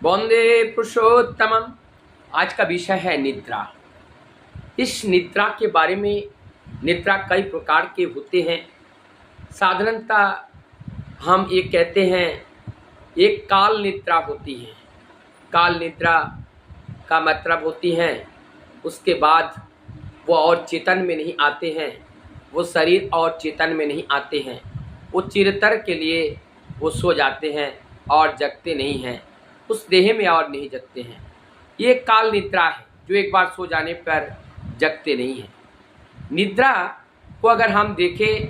वंदे पुरुषोत्तमम। आज का विषय है निद्रा। इस निद्रा के बारे में, निद्रा कई प्रकार के होते हैं। साधारणतः हम ये कहते हैं एक काल निद्रा होती है। काल निद्रा का मतलब होती है उसके बाद वो और चेतन में नहीं आते हैं, वो शरीर और चेतन में नहीं आते हैं, वो चिरतर के लिए वो सो जाते हैं और जगते नहीं हैं, उस देह में और नहीं जगते हैं। ये काल निद्रा है जो एक बार सो जाने पर जगते नहीं हैं। निद्रा को अगर हम देखें,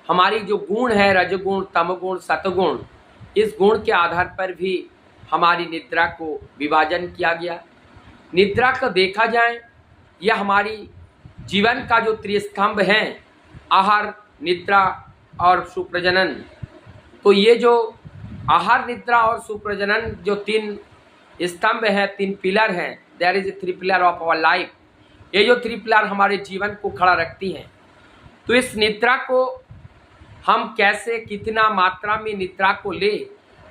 हमारी जो गुण है रजगुण, तमगुण, सतगुण, इस गुण के आधार पर भी हमारी निद्रा को विभाजन किया गया। निद्रा को देखा जाए, यह हमारी जीवन का जो त्रिस्तंभ है, आहार, निद्रा और सुप्रजनन। तो ये जो आहार, निद्रा और सुप्रजनन जो तीन स्तंभ हैं, तीन पिलर हैं, there is a three pillar of our life. ये जो थ्री पिलर हमारे जीवन को खड़ा रखती हैं। तो इस निद्रा को हम कैसे, कितना मात्रा में निद्रा को ले,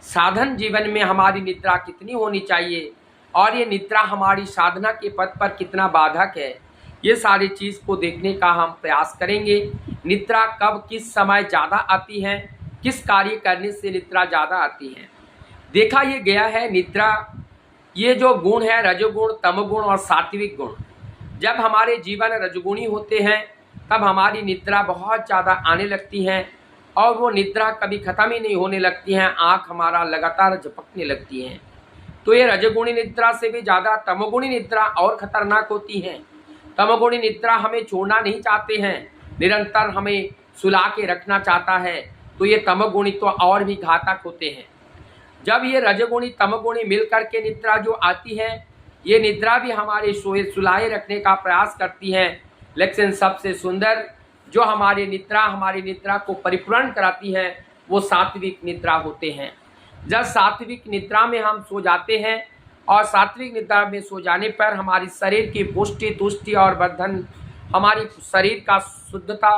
साधन जीवन में हमारी निद्रा कितनी होनी चाहिए और ये निद्रा हमारी साधना के पथ पर कितना बाधक है, ये सारी चीज़ को देखने का हम प्रयास करेंगे। निद्रा कब, किस समय ज़्यादा आती है, किस कार्य करने से निद्रा ज़्यादा आती है। देखा ये गया है निद्रा, ये जो गुण है रजोगुण, तमगुण और सात्विक गुण, जब हमारे जीवन रजगुणी होते हैं तब हमारी निद्रा बहुत ज़्यादा आने लगती है और वो निद्रा कभी ख़त्म ही नहीं होने लगती हैं। आँख हमारा लगातार झपकने लगती हैं। तो ये रजगुणी निद्रा से भी ज़्यादा तमगुणी निद्रा और ख़तरनाक होती है। तमगुणी निद्रा हमें छोड़ना नहीं चाहते हैं, निरंतर हमें सुला के रखना चाहता है। तो ये तमगुणी तो और भी घातक होते हैं। जब ये रजगुणी तमगुणी मिलकर के निद्रा जो आती है, ये निद्रा भी हमारे सोए सुलाए रखने का प्रयास करती है। लेकिन सबसे सुंदर जो हमारी निद्रा को परिपूर्ण कराती है, वो सात्विक निद्रा होते हैं। जब सात्विक निद्रा में हम सो जाते हैं और सात्विक निद्रा में सो जाने पर हमारी शरीर की पुष्टि, तुष्टि और वर्धन, हमारी शरीर का शुद्धता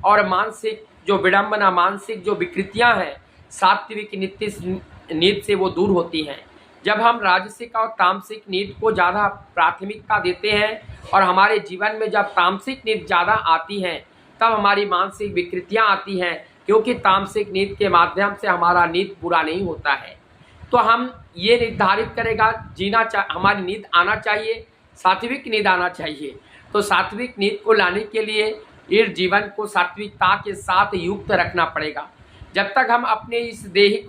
और मानसिक जो विडंबना, मानसिक जो विकृतियां हैं, सात्विक नींद से वो दूर होती हैं। जब हम राजसिक और तामसिक नींद को ज़्यादा प्राथमिकता देते हैं और हमारे जीवन में जब तामसिक नींद ज़्यादा आती हैं तब हमारी मानसिक विकृतियां आती हैं, क्योंकि तामसिक नींद के माध्यम से हमारा नींद पूरा नहीं होता है। तो हम ये निर्धारित करेगा हमारी नींद आना चाहिए, सात्विक नींद आना चाहिए। तो सात्विक नींद को लाने के लिए इस जीवन को सात्विकता के साथ युक्त रखना पड़ेगा। जब तक हम अपने इस देह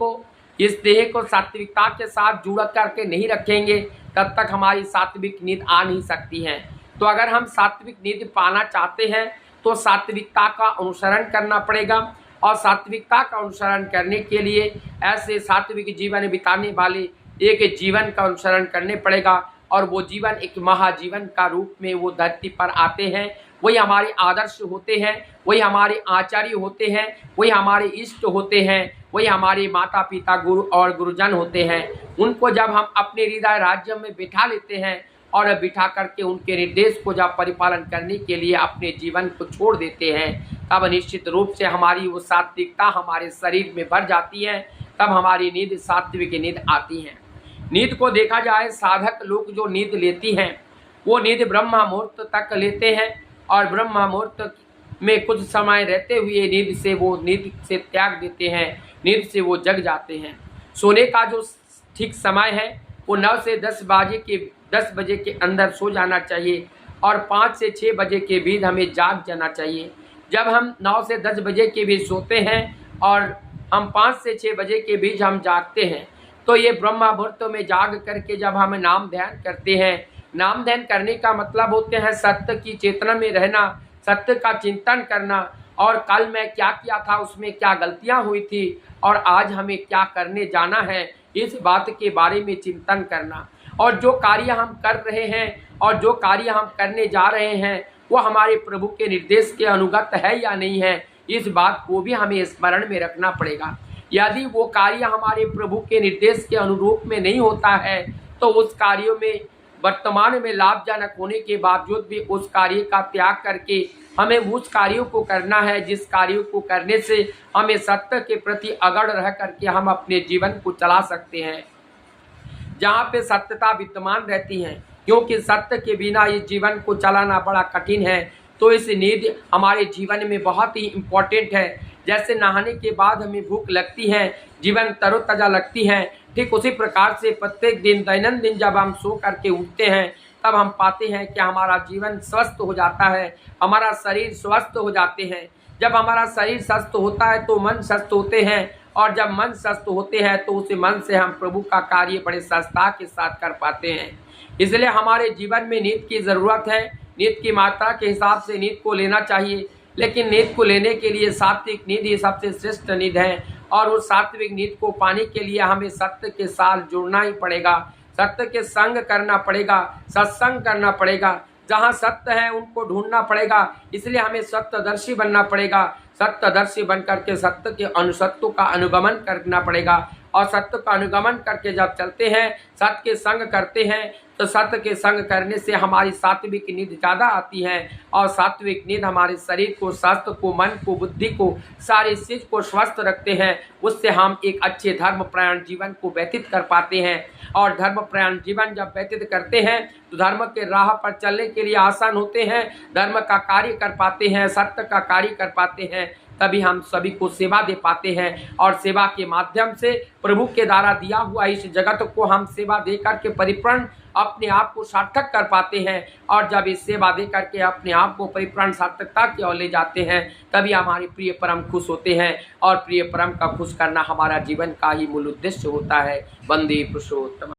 को सात्विकता के साथ जुड़ करके नहीं रखेंगे, तब तक हमारी सात्विक नींद आ नहीं सकती है। तो अगर हम सात्विक नींद पाना चाहते हैं तो सात्विकता का अनुसरण करना पड़ेगा। और सात्विकता का अनुसरण करने के लिए ऐसे सात्विक जीवन बिताने वाले एक जीवन का अनुसरण करने पड़ेगा। और वो जीवन एक महाजीवन का रूप में वो धरती पर आते हैं। वही हमारे आदर्श होते हैं, वही हमारे आचार्य होते हैं, वही हमारे इष्ट होते हैं, वही हमारे माता पिता, गुरु और गुरुजन होते हैं। उनको जब हम अपने हृदय राज्य में बिठा लेते हैं और बिठा करके उनके निर्देश को जब परिपालन करने के लिए अपने जीवन को छोड़ देते हैं, तब निश्चित रूप से हमारी वो सात्विकता हमारे शरीर में भर जाती है। तब हमारी नींद सात्विक नींद आती है। नींद को देखा जाए, साधक लोग जो नींद लेती हैं वो नींद ब्रह्म मुहूर्त तक लेते हैं और ब्रह्म मुहूर्त में कुछ समय रहते हुए नींद से त्याग देते हैं, नींद से वो जग जाते हैं। सोने का जो ठीक समय है वो 9 से 10 बजे के अंदर सो जाना चाहिए और 5 से 6 बजे के बीच हमें जाग जाना चाहिए। जब हम 9 से 10 बजे के बीच सोते हैं और हम 5 से 6 बजे के बीच हम जागते हैं, तो ये ब्रह्म मुहूर्त में जाग करके जब हम नाम ध्यान करते हैं, नाम ध्यान करने का मतलब होते हैं सत्य की चेतना में रहना, सत्य का चिंतन करना और कल मैं क्या किया था, उसमें क्या गलतियां हुई थी और आज हमें क्या करने जाना है, इस बात के बारे में चिंतन करना। और जो कार्य हम कर रहे हैं और जो कार्य हम करने जा रहे हैं वो हमारे प्रभु के निर्देश के अनुगत है या नहीं है, इस बात को भी हमें स्मरण में रखना पड़ेगा। यदि वो कार्य हमारे प्रभु के निर्देश के अनुरूप में नहीं होता है तो उस कार्यों में वर्तमान में लाभजनक होने के बावजूद भी उस कार्य का त्याग करके हमें उस कार्यों को करना है जिस कार्यों को करने से हमें सत्य के प्रति अगड़ रह करके हम अपने जीवन को चला सकते हैं। जहाँ पे सत्यता विद्यमान रहती है, क्योंकि सत्य के बिना इस जीवन को चलाना बड़ा कठिन है। तो इस नींद हमारे जीवन में बहुत ही इम्पोर्टेंट है। जैसे नहाने के बाद हमें भूख लगती है, जीवन तरोताज़ा लगती है, ठीक उसी प्रकार से प्रत्येक दिन दैनंदिन जब हम सो करके उठते हैं तब हम पाते हैं कि हमारा जीवन स्वस्थ हो जाता है, हमारा शरीर स्वस्थ हो जाते हैं। जब हमारा शरीर स्वस्थ होता है तो मन स्वस्थ होते हैं, और जब मन स्वस्थ होते हैं तो उस मन से हम प्रभु का कार्य बड़े सहजता के साथ कर पाते हैं। इसलिए हमारे जीवन में नींद की ज़रूरत है। नींद की मात्रा के हिसाब से नींद को लेना चाहिए, लेकिन नींद को लेने के लिए सात्विक नींद ही सबसे श्रेष्ठ नींद है। और उस सात्विक नींद को पाने के लिए हमें सत्य के साथ जुड़ना ही पड़ेगा, सत्य के संग करना पड़ेगा, सत्संग करना पड़ेगा। जहाँ सत्य है उनको ढूंढना पड़ेगा। इसलिए हमें सत्यदर्शी बनना पड़ेगा। सत्यदर्शी बन करके सत्य के अनुसत्व का अनुगमन करना पड़ेगा, और सत्य का अनुगमन करके जब चलते हैं, सत्य के संग करते हैं, तो सत्य के संग करने से हमारी सात्विक नींद ज़्यादा आती है। और सात्विक नींद हमारे शरीर को, स्वास्थ्य को, मन को, बुद्धि को, सारी चीज़ को स्वस्थ रखते हैं। उससे हम एक अच्छे धर्मपरायण जीवन को व्यतीत कर पाते हैं। और धर्मपरायण जीवन जब व्यतीत करते हैं तो धर्म के राह पर चलने के लिए आसान होते हैं, धर्म का कार्य कर पाते हैं, सत्य का कार्य कर पाते हैं। तभी हम सभी को सेवा दे पाते हैं, और सेवा के माध्यम से प्रभु के द्वारा दिया हुआ इस जगत को हम सेवा दे करके परिपूर्ण अपने आप को सार्थक कर पाते हैं। और जब इस सेवा दे करके अपने आप को परिपूर्ण सार्थकता की ओर ले जाते हैं, तभी हमारे प्रिय परम खुश होते हैं। और प्रिय परम का खुश करना हमारा जीवन का ही मूल उद्देश्य होता है। वंदे पुरुषोत्तम।